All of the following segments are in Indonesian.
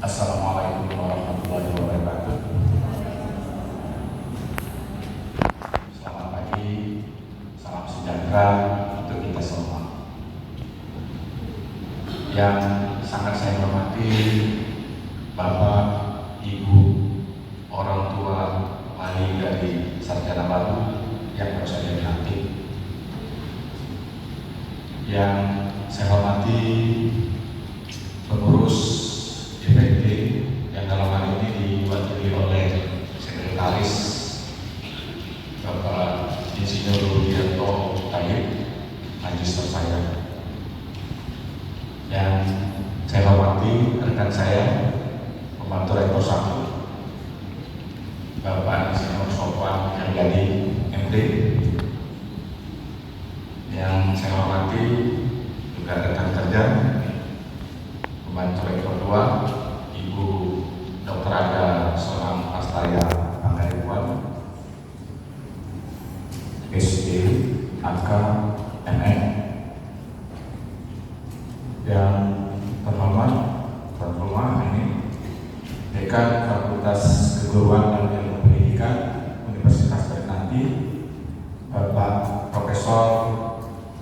Assalamualaikum warahmatullahi wabarakatuh. Selamat pagi, salam sejahtera untuk kita semua. Yang sangat saya hormati Bapak, Ibu, orang tua, wali dari sarjana baru yang baru saja dilantik. Yang saya hormati pengurus DPD yang dalam hal ini diwakili oleh Sekretaris Bapak Insinyur Rudianto Tayyib, Magister saya. Yang saya hormati rekan saya, pembantu rektor 1, Bapak Insinyur Sofwan Haryadi, MD. Yang saya hormati juga rekan kerja, pembantu rektor 2, Ibu Dr. Aga Sonam Astaya Pangaribuan, SD, AK, MN. Yang terhormat tuan rumah ini Dekan Fakultas Keguruan dan Ilmu Pendidikan Universitas Trisakti, Bapak Profesor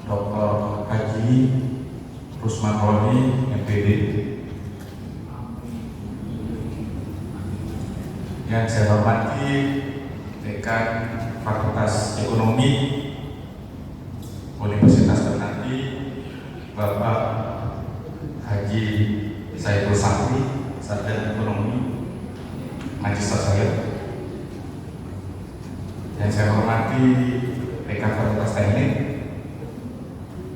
Dr. Haji Rusman Roni, MPD. Yang saya hormati Dekan Fakultas Ekonomi Universitas Trisakti, Bapak Haji Saiful Sakri, Sarjana Ekonomi, Magister saya. Yang saya hormati Dekan Fakultas Teknik,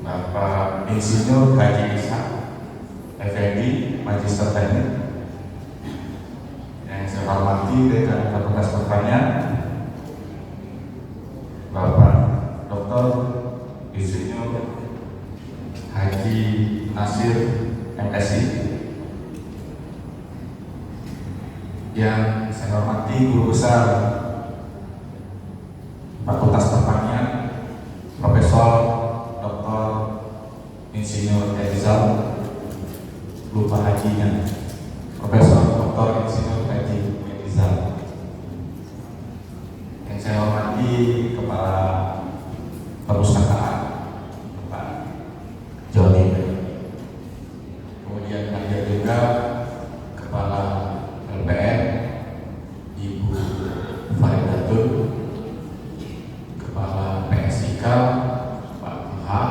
Bapak Insinyur Haji Ishak Effendi, Magister Teknik. Yang saya hormati Dekan Fakultas Pertanian, Bapak Dr. Insinyur Haji Nasir, MSI. Yang saya hormati Guru Besar Fakultas Pertanian, Profesor Dr. Insinyur Rizal, lupa hajinya, Profesor Dr. Insinyur Haji Rizal. Yang saya hormati Kepala Perpustakaan Pak Joni. Kemudian hadir juga Kepala LPM Ibu Faridatun, Kepala PSIK Pak Maha,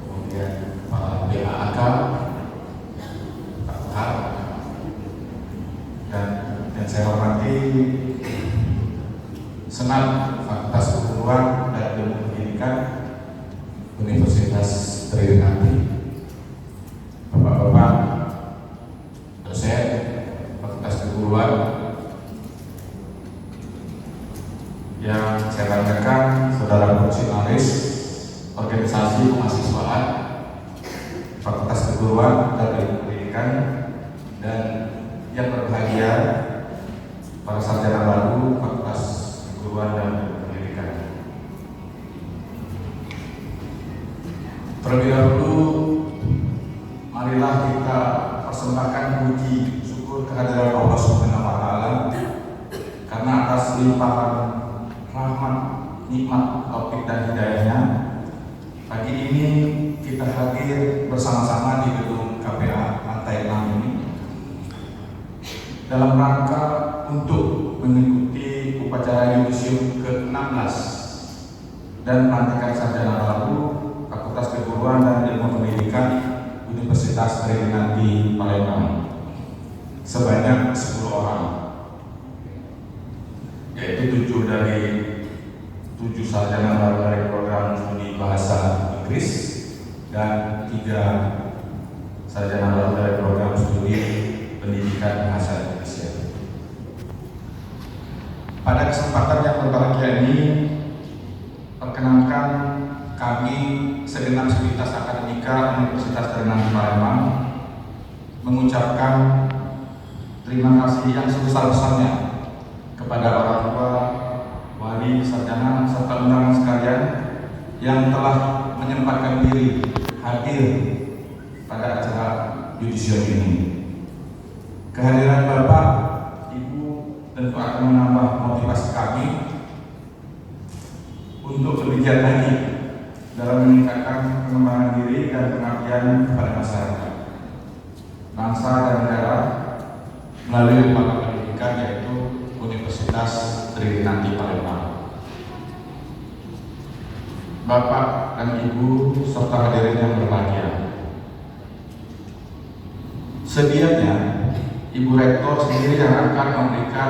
kemudian Kepala BAAK Pak Maha, dan saya hormati Senat Fakultas Keguruan dan Ilmu Pendidikan Universitas Trisakti, Bapak-bapak dosen Fakultas Keguruan. Yang saya banggakan saudara fungsionaris organisasi kemahasiswaan Fakultas Keguruan dan Ilmu Pendidikan, dan yang berbahagia para sarjana baru Fakultas Keguruan dan Ilmu Pendidikan. Terlebih dahulu, marilah kita persembahkan puji syukur kehadiran Allah Subhanahu wa Ta'ala karena atas limpahan rahmat, nikmat, taufik dan hidayahnya. Pagi ini kita hadir bersama-sama di gedung KPA lantai 6 ini dalam rangka untuk mengikuti upacara yudisium ke-16 dan pelantikan sarjana baru Fakultas Keguruan dan Ilmu Pendidikan Universitas Trisakti Palembang sebanyak 10 orang, yaitu 7 sarjana baru dari program studi bahasa Inggris dan 3 sarjana baru dari program studi pendidikan bahasa Indonesia. Pada kesempatan yang berbahagia ini, perkenankan kami segenap sivitas akademika Universitas Trisakti Palembang mengucapkan terima kasih yang sebesar-besarnya kepada orang tua, wali, sarjana, serta undangan sekalian yang telah menyempatkan diri hadir pada acara yudisium ini. Kehadiran Bapak, Ibu tentu akan menambah motivasi kami untuk lebih giat lagi dalam meningkatkan pengembangan diri dan pengabdian kepada masyarakat, bangsa dan negara melalui lembaga pendidikan yaitu Universitas Trinanti Palembang. Bapak dan Ibu serta hadirin yang berbahagia, sedianya Ibu Rektor sendiri yang akan memberikan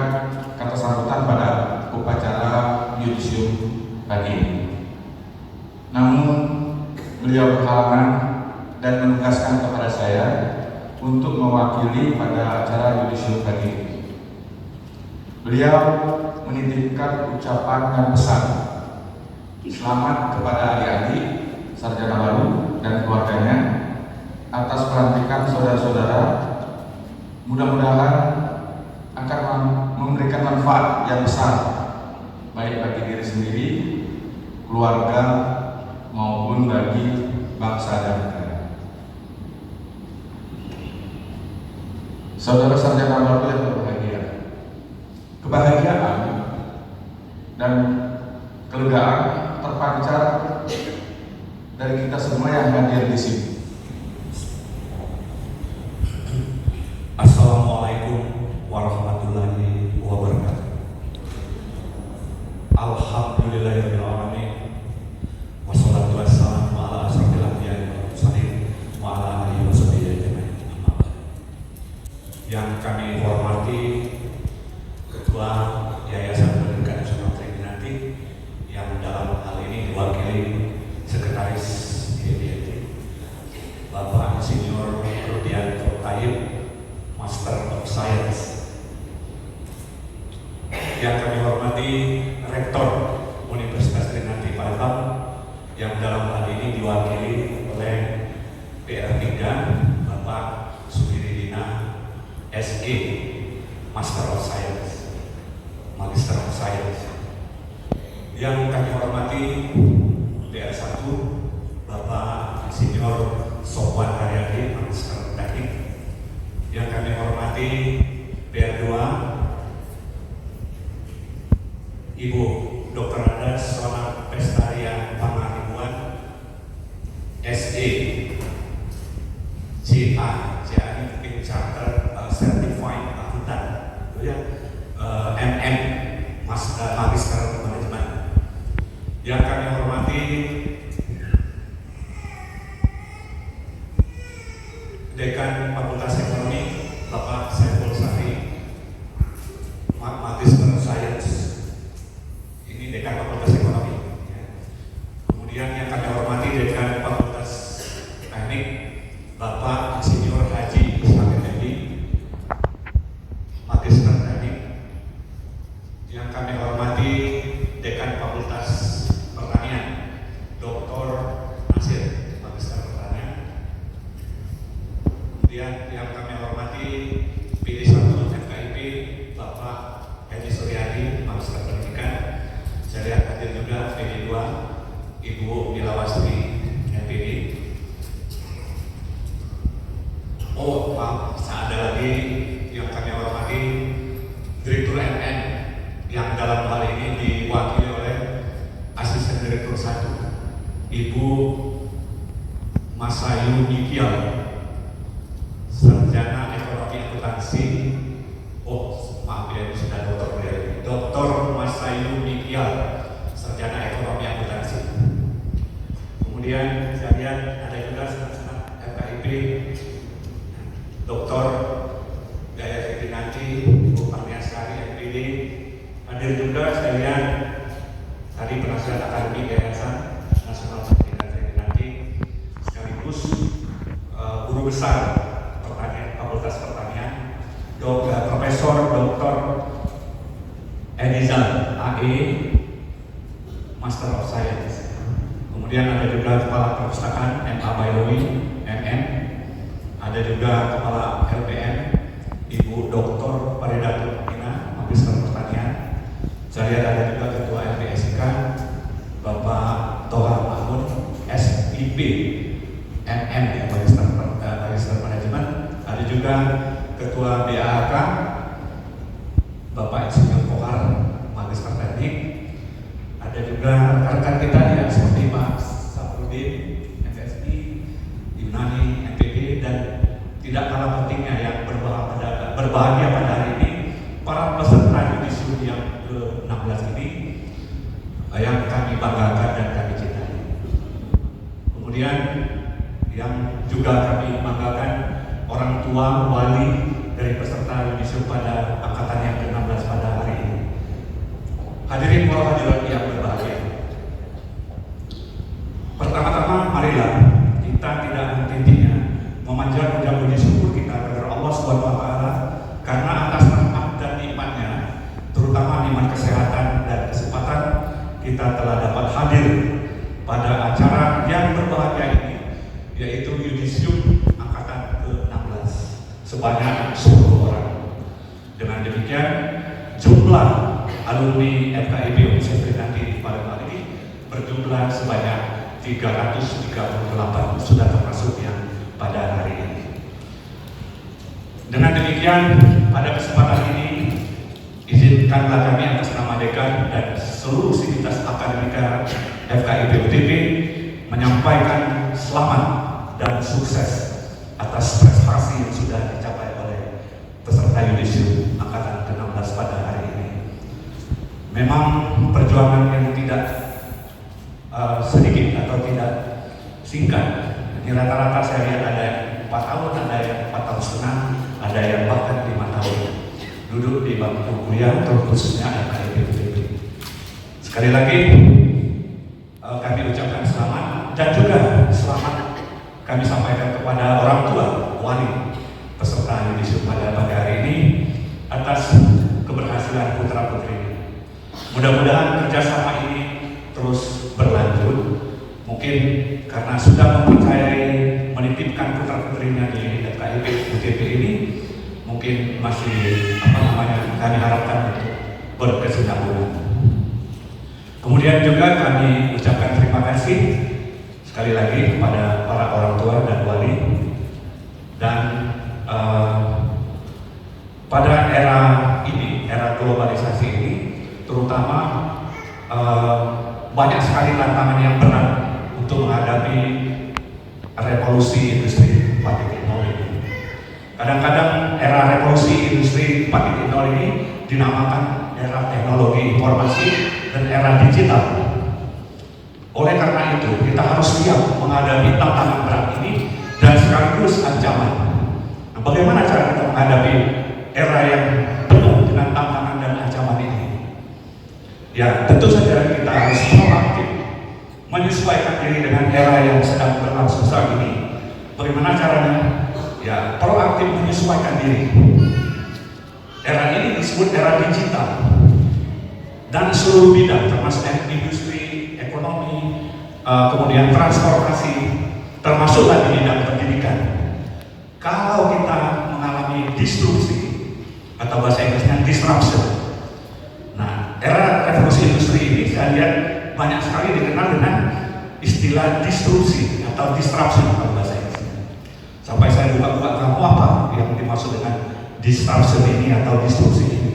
kata sambutan pada upacara yudisium pagi ini. Namun beliau berhalangan dan menugaskan kepada saya untuk mewakili pada acara yudisium pagi ini. Beliau menitipkan ucapan dan pesan selamat kepada adik-adik sarjana baru dan keluarganya atas pelantikan saudara-saudara. Mudah-mudahan akan memberikan manfaat yang besar baik bagi diri sendiri, keluarga, maupun bagi bangsa dan negara. Saudara sarjana baru yang berbahagia, kebahagiaan dan kelegaan terpancar dari kita semua yang hadir di sini. Assalamualaikum warahmatullahi wabarakatuh. Alhamdulillahirabbil alamin. Wassalatu wassalamu ala asyrofil anbiya'i wal mursalin wa ala alihi washabihi ajmain. Yang kami hormati Ketua Yayasan Pendidikan Nasional Trinanti yang dalam hal ini diwakili Sekretaris YBNT Bapak Insinyur Rudianto Taib, Master of Science. Yang kami hormati Rektor Universitas Trinanti Palembang yang dalam hal ini diwakili oleh PR3 Bapak Sugiridina SG, Master of Science, Magister of Science. Yang kami hormati PR1 Bapak Insinyur Sofwan Haryadi, Magister Teknik. Yang kami hormati PR2 Ibu Dr. Anda Sona Pestaria Pangaribuan SE CA ini mungkin Charter Certified Akuntan, MM Magister Manajemen. Yang kami hormati Dekan Fakultas Ekonomi Bapak Saiful Sari, Magister Science. Ini Dekan Fakultas Ekonomi. Kemudian yang kami hormati Dekan Fakultas Teknik Bapak Insinyur Haji Ishak Effendi, Magister Teknik. Yang kami hormati Dekan Fakultas Pertanian Dr. Nasir, Magister Pertanian. Kemudian yang kami hormati PD1 FKIP Bapak Hedi Suryadi, Magister Pendidikan. Saya lihat hadir juga PD2 Ibu Milawastri MPD. Oh maaf, ada lagi yang kami hormati Direktur MN yang dalam hal ini diwakili oleh Asisten Direktur 1 Ibu Masayu Nikial, Sarjana Ekonomi Akuntansi. Oh maaf ya, sudah dokter beliau, Dr. Masayu Nikial, Sarjana Ekonomi Akuntansi. Kemudian saya lihat ada juga senat FKIP Dr. Gaya Trinanti, Ibu Parniaskari MPD. Hadir juga saya lihat tadi penasihat akademik Yayasan Nasional Pendidikan Trinanti sekaligus guru besar Fakultas Pertanian, Profesor Dr. Edizal AE, Master of Science. Kemudian ada juga Kepala Perpustakaan MA Bayowi MM. Ada juga Kepala LPM Ibu Dr. Paridatul Pina, Magister Pertanian. Saya lihat ada juga Ketua LPSK Bapak Toha Mahmud SIP MM, Magister Manajemen. Ada juga Ketua BAK Bapak Insinyur Kohar, Magister Teknik. Ada juga rekan-rekan kita yang seperti Pak Saprudin, FSI, Yunani, NPD, dan tidak kalah pentingnya yang berbahagia pada hari ini, para peserta yudisium yang ke-16 ini yang kami banggakan dan kami cintai. Kemudian yang juga kami banggakan orang tua, wali dari peserta yudisium pada angkatan yang ke-16 pada hari ini. Hadirin para hadirat yang berbahagia. Pertama-tama marilah kita tidak henti-hentinya memanjatkan puja-puji syukur kita kepada Allah Subhanahu wa taala karena atas rahmat dan nikmatnya, terutama nikmat kesehatan dan kesempatan, kita telah dapat hadir pada acara yang berbahagia ini, yaitu yudisium angkatan ke-16 sebanyak 10 orang. Dengan demikian, jumlah alumni FKIP Universitas nanti pada hari ini berjumlah sebanyak 338, sudah termasuk yang pada hari ini. Dengan demikian, pada kesempatan ini izinkanlah kami atas nama dekan dan seluruh sivitas akademika FKIP UTB menyampaikan selamat dan sukses atas prestasi yang sudah dicapai oleh peserta yudisium angkatan ke-16 pada hari ini. Memang perjuangan yang tidak sedikit atau tidak singkat. Ini rata-rata saya lihat ada yang 4 tahun, ada yang 4 tahun setengah, ada yang bahkan 5 tahun duduk di bangku kuliah, khususnya FKIP UTB. Sekali lagi kami ucapkan selamat dan juga selamat kami sampaikan kepada orang tua, wali peserta yudisium pada hari ini atas keberhasilan putra putri. Mudah-mudahan kerjasama ini terus berlanjut. Mungkin karena sudah mempercayai menitipkan putra putrinya di FKIP UTB ini, mungkin masih kami harapkan untuk berkesinambungan. Kemudian juga kami ucapkan terima kasih sekali lagi kepada para orang tua dan wali. Dan pada era ini, era globalisasi ini, terutama banyak sekali tantangan yang berat untuk menghadapi revolusi industri 4.0 ini. Kadang-kadang era revolusi industri 4.0 ini dinamakan era teknologi informasi dan era digital. Oleh karena itu, kita harus siap menghadapi tantangan berat ini dan sekaligus ancaman. Nah, bagaimana cara kita menghadapi era yang penuh dengan tantangan dan ancaman ini? Ya, tentu saja kita harus proaktif menyesuaikan diri dengan era yang sedang berlangsung saat ini. Bagaimana caranya? Ya, proaktif menyesuaikan diri. Era ini disebut era digital dan seluruh bidang termasuk industri, ekonomi, kemudian transportasi, termasuk di bidang pendidikan. Kalau kita mengalami disrupsi atau bahasa Inggrisnya disruption, nah era revolusi industri ini saya lihat banyak sekali dikenal dengan istilah disrupsi atau disruption kalau bahasa Inggrisnya. Sampai saya buka-buka kamu apa yang dimaksud dengan disruption ini atau disrupsi ini.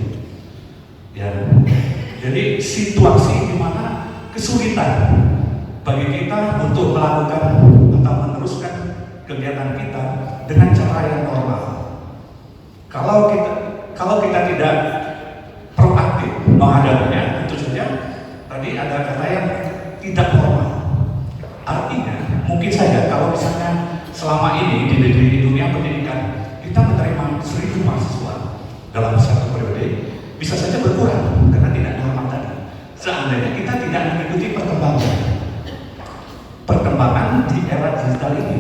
Ya, jadi situasi di mana kesulitan bagi kita untuk melakukan atau meneruskan kegiatan kita dengan cara yang normal. Kalau kita tidak proaktif menghadapinya, tentu saja tadi ada kata yang tidak formal. Artinya mungkin saja kalau misalnya selama ini di dunia pendidikan kita menerima 1.000 mahasiswa dalam satu periode, bisa saja berkurang karena tidak normal tadi. Seandainya kita tidak mengikuti perkembangan di era digital ini.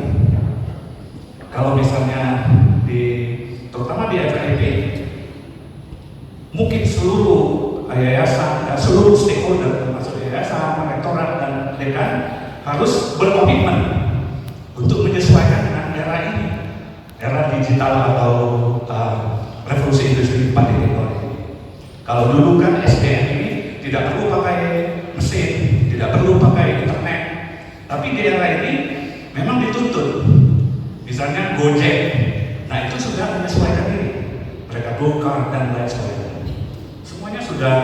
Kalau misalnya terutama di FKIP, mungkin seluruh yayasan, seluruh stakeholder termasuk yayasan, rektorat dan dekan harus berkomitmen untuk menyesuaikan dengan era ini, era digital atau revolusi industri 4.0 ini. Kalau dulu kan SDM ini tidak perlu pakai mesin, tidak perlu pakai internet, tapi di era ini memang dituntut. Misalnya Gojek, nah itu sudah menyesuaikan diri. go-kart, dan lain sebagainya. Semuanya sudah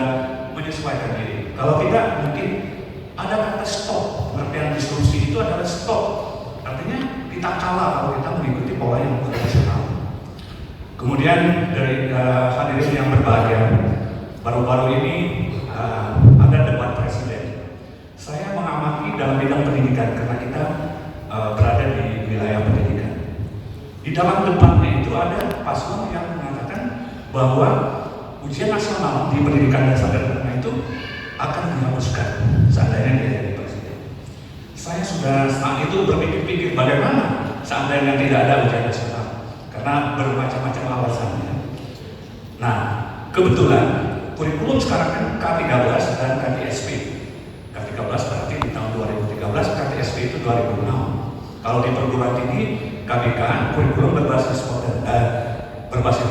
menyesuaikan diri. Kalau tidak, mungkin ada kata stop. Pengertian disrupsi itu adalah stop. Artinya kita kalah kalau kita mengikuti pola yang tradisional. Kemudian dari hadirin yang berbahagia, baru-baru ini ada debat presiden. Saya mengamati dalam bidang pendidikan karena kita berada di wilayah pendidikan. Di dalam debatnya itu ada paslon yang mengatakan bahwa ujian nasional di pendidikan dasar dan menengah itu akan dihapuskan seandainya dia jadi presiden. Saya sudah saat itu berpikir-pikir bagaimana seandainya tidak ada ujian nasional, karena bermacam-macam alasannya. Nah, kebetulan kurikulum sekarang kan K13 dan KTSP. K13 berarti di tahun 2013, KTSP itu 2006. Kalau di perguruan tinggi KBK, kurikulum berbasis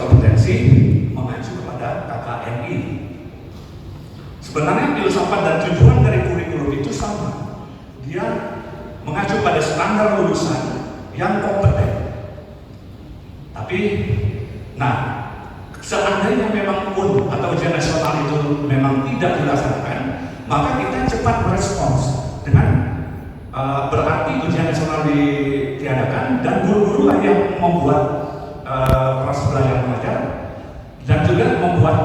kompetensi mengacu kepada KKNI. Sebenarnya filsafat dan tujuan dari kurikulum itu sama. Dia mengacu pada standar lulusan yang kompeten. Tapi, nah, seandainya memang UN atau ujian nasional itu memang tidak dilaksanakan, maka kita cepat merespons dengan berarti ujian nasional ditiadakan dan guru-guru lah yang membuat proses belajar mengajar dan juga membuat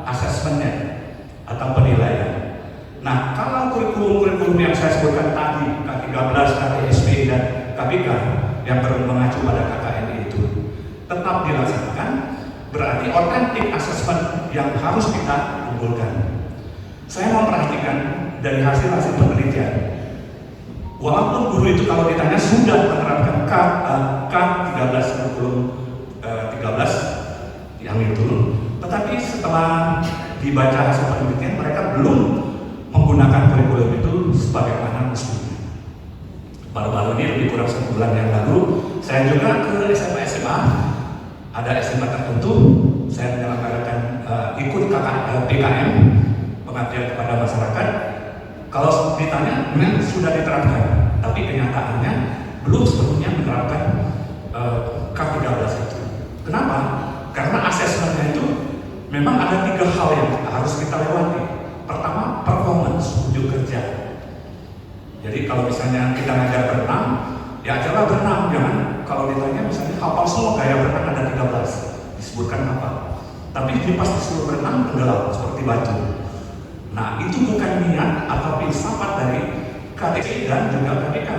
asesmennya atau penilaian. Nah, kalau kurikulum yang saya sebutkan tadi, K13, KTSP, dan KBK yang mengacu pada KKNI itu tetap dilaksanakan, berarti authentic assessment yang harus kita unggulkan. Saya memperhatikan dari hasil-hasil penelitian, walaupun guru itu kalau ditanya sudah menerapkan K13 kurikulum 13 yang itu, tetapi setelah dibaca hasil penelitian mereka belum menggunakan kurikulum itu sebagaimana mestinya. Baru-baru ini lebih kurang sebulan yang lalu, saya juga ke SMA, ada SMA tertentu, saya menyelenggarakan ikut PKM, pengabdian kepada masyarakat. Kalau ditanya, memang sudah diterapkan, tapi kenyataannya belum sepenuhnya menerapkan K13 itu. Kenapa? Karena asesmennya itu memang ada 3 hal yang harus kita lewati. Pertama, performance, wujud kerja. Jadi kalau misalnya kita ngajar berenang, ya ajarlah berenang, jangan kalau ditanya misalnya hafal semua gaya berenang ada 13, disebutkan apa. Tapi pas disuruh berenang tenggelam seperti batu. Nah, itu bukan niat atau filsafat dari KTP dan juga KPK.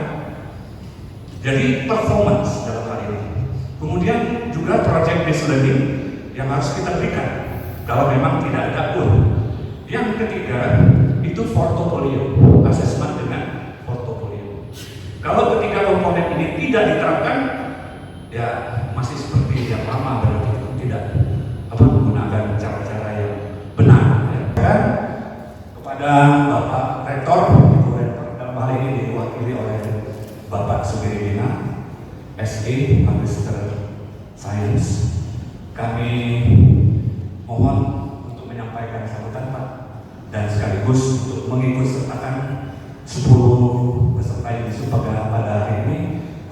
Jadi performance dalam hal ini. Kemudian juga project based learning yang harus kita berikan kalau memang tidak ada UN. Yang ketiga itu portofolio, asesmen dengan portofolio. Kalau ketiga komponen ini tidak diterapkan, ya masih seperti yang lama, berarti tidak menggunakan cara-cara yang benar. Ya. Kepada Bapak Rektor, Ibu Rektor, dalam hal ini diwakili oleh Bapak Sugiridina, SE, Magister Science, kami mohon untuk menyampaikan sambutan Pak dan sekaligus untuk mengikut sertakan 10 peserta wisuda pada hari ini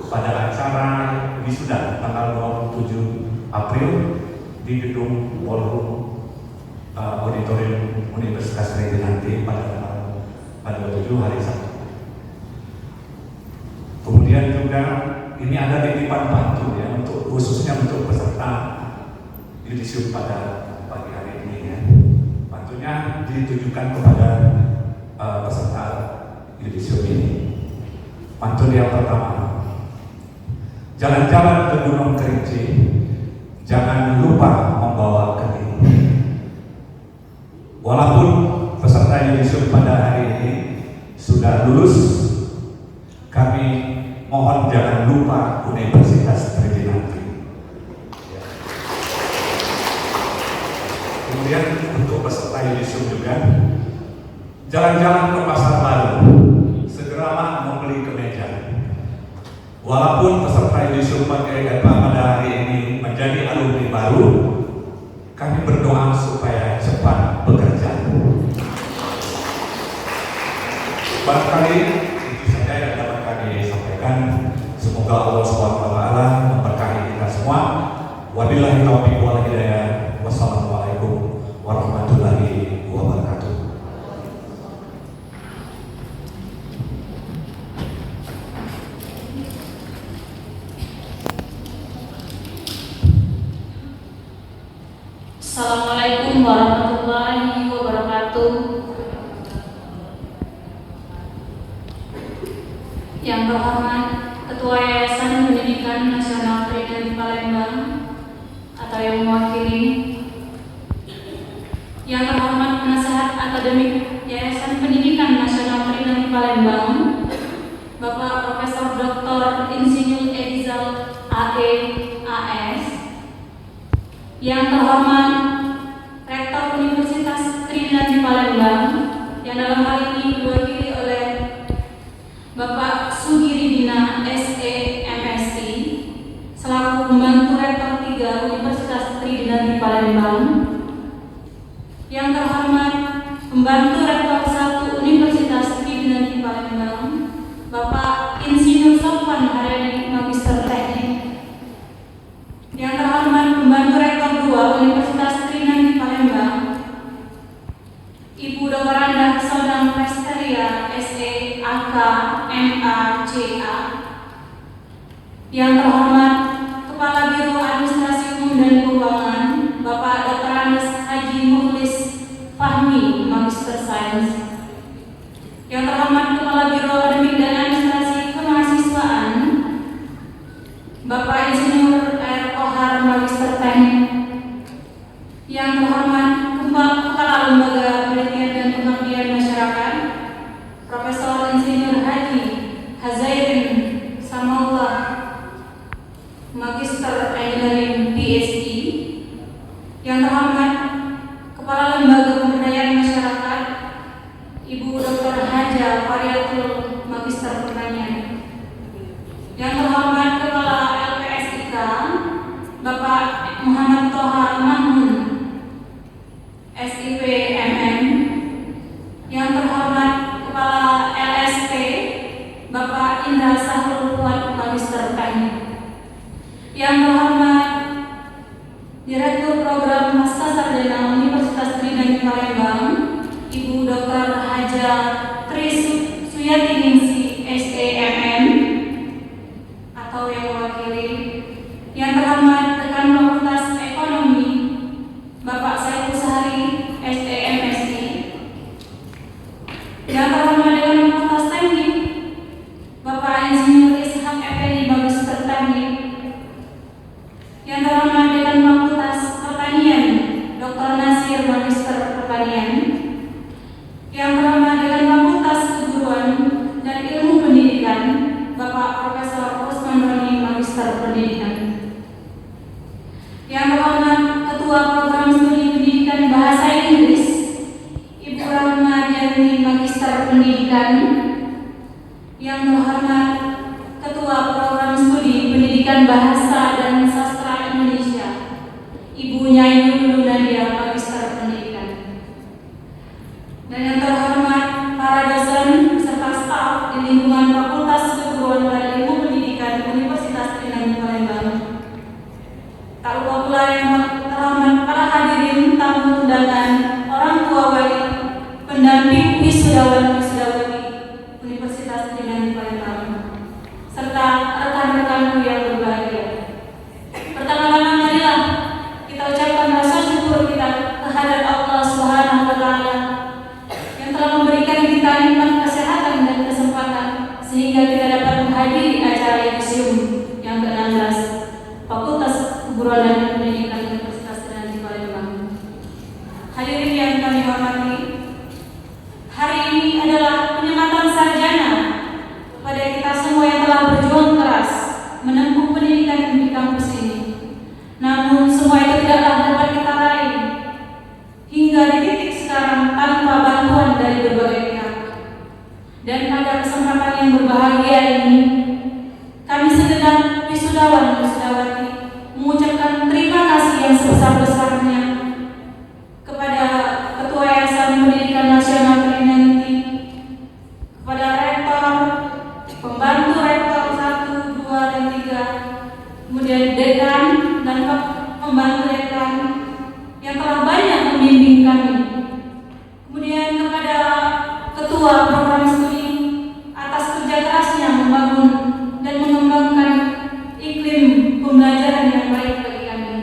pada acara wisuda tanggal 27 April di gedung Ballroom Auditorium Universitas Regina nanti pada 27 hari Sabtu. Kemudian juga ini ada titipan pantun ya khususnya untuk peserta yudisium pada pagi hari ini ya. Pantunnya ditujukan kepada peserta yudisium ini. Pantun yang pertama, jalan-jalan ke Gunung Kerinci, jangan lupa membawa kening. Walaupun peserta yudisium pada hari ini sudah lulus, kami mohon jangan lupa Universitas Tridinantri. Kemudian untuk peserta yudisium juga, jalan-jalan ke pasar baru, segeralah membeli kemeja. Walaupun peserta yudisium pada hari ini menjadi alumni baru, kami berdoa supaya cepat bekerja. Barangkali itu saja yang dapat kami sampaikan. Semoga Allah SWT memberkahi kita semua. Wabillahi taufiq wal hidayah. Wassalamualaikum. Assalamualaikum warahmatullahi wabarakatuh. Yang terhormat Ketua Yayasan Pendidikan Nasional Trident Palembang atau yang mewakili, yang terhormat Penasehat Akademik Yayasan Pendidikan Nasional Trident Palembang, Bapak Profesor Dr. Insinyur Edzal AE AS, yang terhormat Rektor Universitas Trident Palembang, yang dalam hal ini diwakili oleh Bapak Sugiridina SE MSI selaku pembantu Rektor 3 Universitas Trident Palembang, yang terhormat pembantu Rektor 1 Universitas Trident Palembang, Bapak Insinyur Sofwan Haryadi Magister Teknik, yang terhormat pembantu Rektor 2 Universitas Trident Palembang, Ibu Dr. Anda Sodang Presteria SE AK MA CA, yang terhormat Kepala Biro Administrasi Umum dan Keuangan Bapak Dr. Andes Haji Mukhlis Fahmi Magister Sains, yang terhormat Kepala Biro Akademik dan Administrasi Kemahasiswaan Bapak Insinyur R. Kohar Magister Teknik, yang terhormat Kepala Lembaga Penelitian dan Pengabdian Masyarakat Profesor Insinyur Haji Hazairin Samaullah Magister Engineering PhD, yang terhormat Kepala Lembaga Pemberdayaan Masyarakat Ibu Dr. Haja Fariatul Magister Pertanian, yang terhormat Kepala LPSIK Bapak Muhammad Toha Mahmud SIP MM, yang terhormat Kepala LSP Bapak Indra Sahrul Fuad Magister Teknik, yang terhormat Direktur Program Pasca Sarjana Universitas Trident Palembang Ibu Dr. Haja Tri Suyatiningsi SEMM atau yang mewakili, yang terhormat Dekan Fakultas Ekonomi Bapak Saiful Sahari SEMSI, yang terhormat Dekan Fakultas Teknik Bapak Insinyur Ishak Effendi Magister Teknik, yang terhormat Dekan Fakultas Pertanian Dr. Nasir Magister Pertanian, yang terhormat Dekan Fakultas Keguruan dan Ilmu Pendidikan Bapak Profesor Usman Roni Magister Pendidikan, yang terhormat Ketua Program Studi Pendidikan Bahasa Inggris Ibu Rahma Diani Magister Pendidikan, yang terhormat Ketua Program Studi Pendidikan Bahasa dan Sastra Indonesia Ibu Nyai Lulu Nadia Magister Pendidikan, dan yang terhormat para dosen serta staf di lingkungan Fakultas Keguruan dan Ilmu Pendidikan Universitas Trident Palembang. Tak lupa pula yang terhormat para hadirin tamu undangan, orang tua wali, pendamping wisudawan wisudawati Universitas Trident Palembang, serta rekan-rekanku yang berbahagia. Pertama-tama marilah kita ucapkan rasa syukur kita kehadirat Allah Subhanahu wa Ta'ala yang telah memberikan kita nikmat kesehatan dan kesempatan sehingga kita dapat menghadiri acara museum yang ke-16 Fakultas Keguruan dan Pendidikan Universitas Trident Palembang. Hadirin yang kami hormati, hari ini adalah penyematan sarjana kepada kita semua yang telah berjuang keras menempuh pendidikan di kampus ini. Namun semua itu tidaklah dapat kita raih hingga di titik sekarang tanpa bantuan dari berbagai pihak. Dan pada kesempatan yang berbahagia ini, kami segenap wisudawan wisudawati mengucapkan terima kasih yang sebesar-besarnya kepada Ketua Yayasan Pendidikan Nasional Trident, kepada Rektor, pembantu Rektor 1, 2, dan 3, kemudian Dekan dan pembantu Dekan yang telah banyak membimbing kami, kemudian kepada Ketua Program Studi atas kerja kerasnya membangun dan mengembangkan iklim pembelajaran yang baik bagi kami.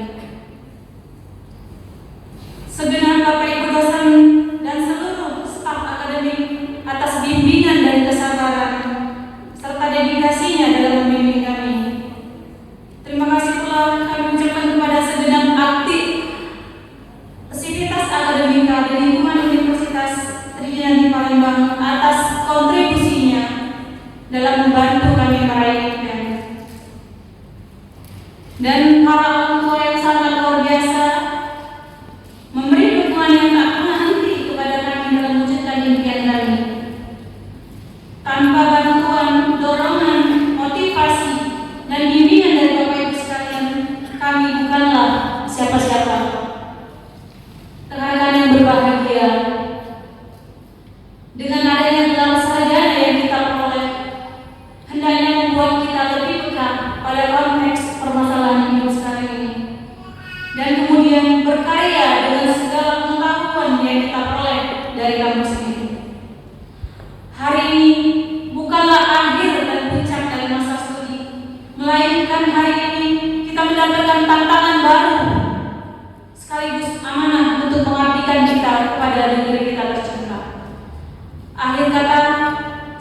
dan para orang tua yang sangat luar biasa memberi dukungan yang tak pernah henti kepada kami dalam mewujudkan impian kami. Tanpa bantuan, dorongan, motivasi, dan bimbingan dari Bapak Ibu sekalian, kami bukanlah siapa-siapa. Rekan-rekan yang berbahagia, dengan adanya gelar sarjana yang kita peroleh, hendaknya membuat kita lebih peka pada konteks permasalahan hidup sekarang ini, dan kemudian berkarya dengan segala pengetahuan yang kita peroleh dari kampus ini. Hari ini bukanlah akhir dan puncak dari masa studi, melainkan hari ini kita mendapatkan tantangan baru sekaligus amanah untuk mengabdikan kita kepada negeri kita tercinta. Akhir kata,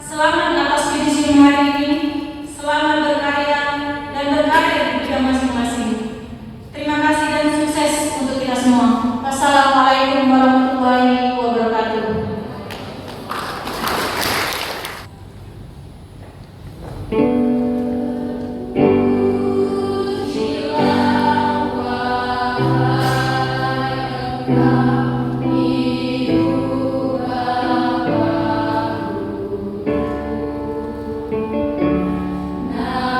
selamat atas yudisium hari ini, selamat berkarya dan berkarir di bidang masing-masing. Terima kasih dan sukses untuk kita semua. Wassalamualaikum warahmatullahi wabarakatuh. Now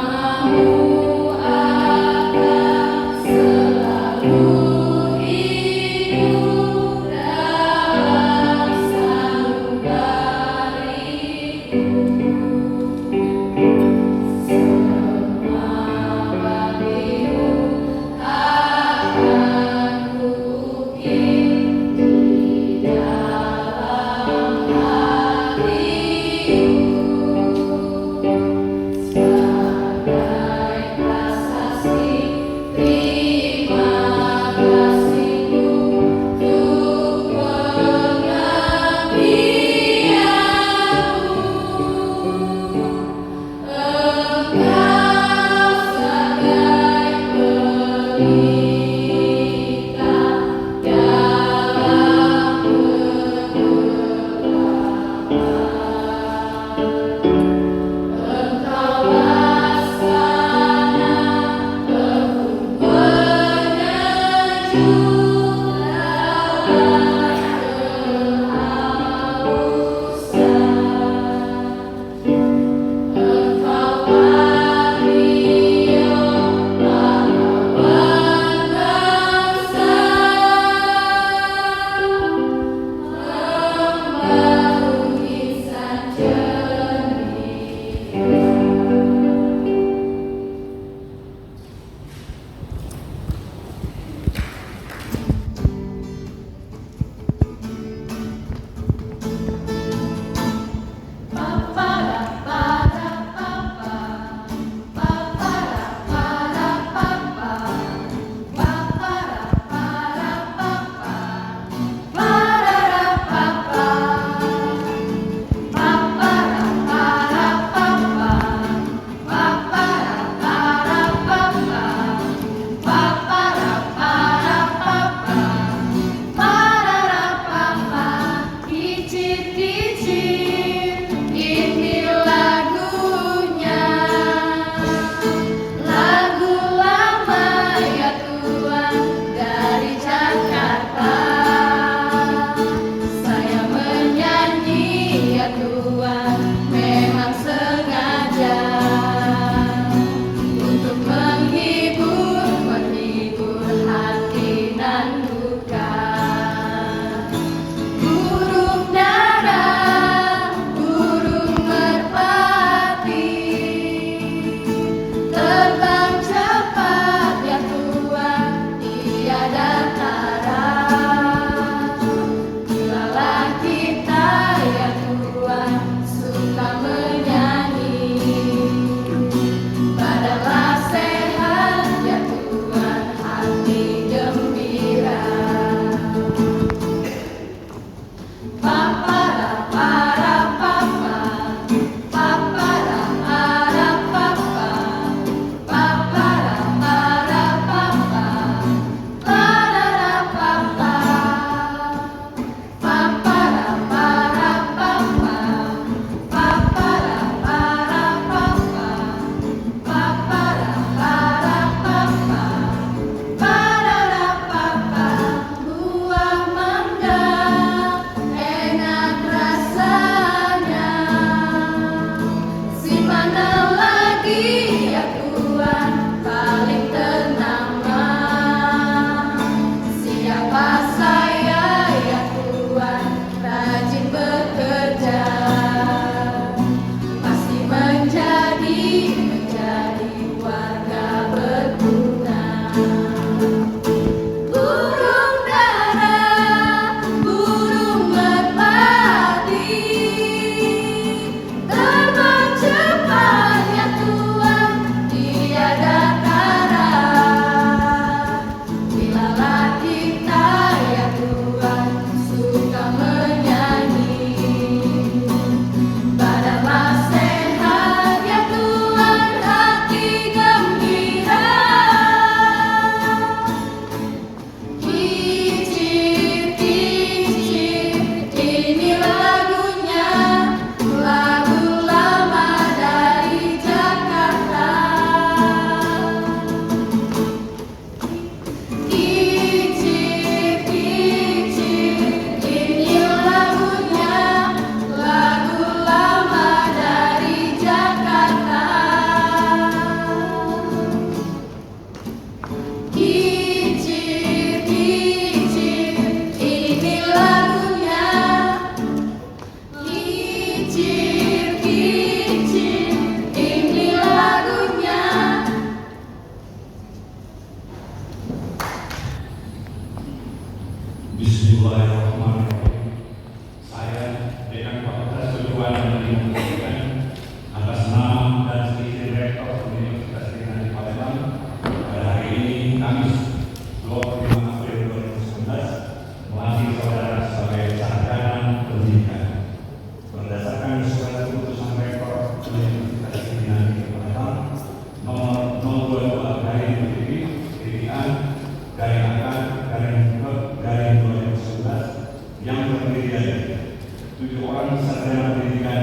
sarjana pendidikan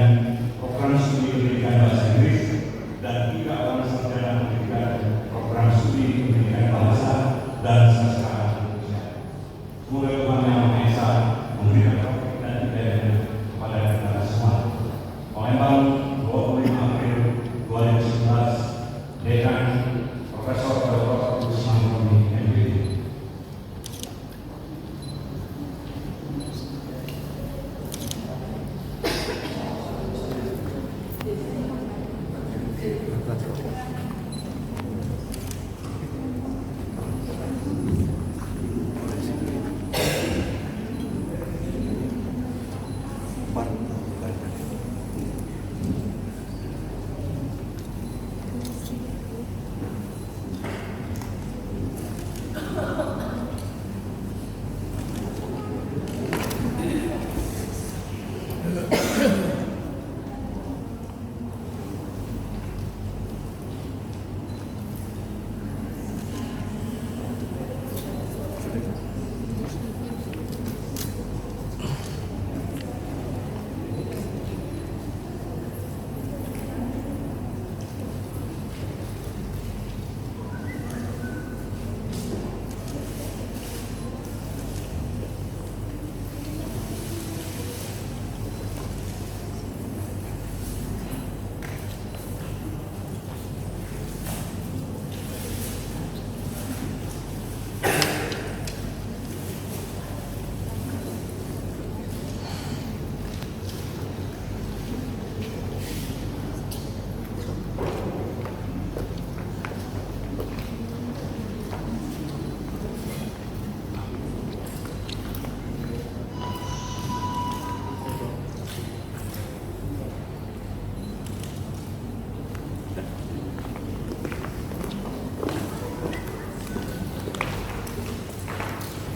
program studi pendidikan bahasa Inggris dan 3 orang sarjana pendidikan program studi pendidikan bahasa dan sastra Indonesia. Semoga Tuhan Yang Maha Esa memberikan taufik dan hidayah kepada kita semua. Palembang, 25 April 2011, Dekan Profesor Dr. Usman Roni, MPD.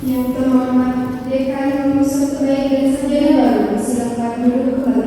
Yang terhormat Dekan Unsur Kebaikan Sarjana Baru, silakan duduk kembali.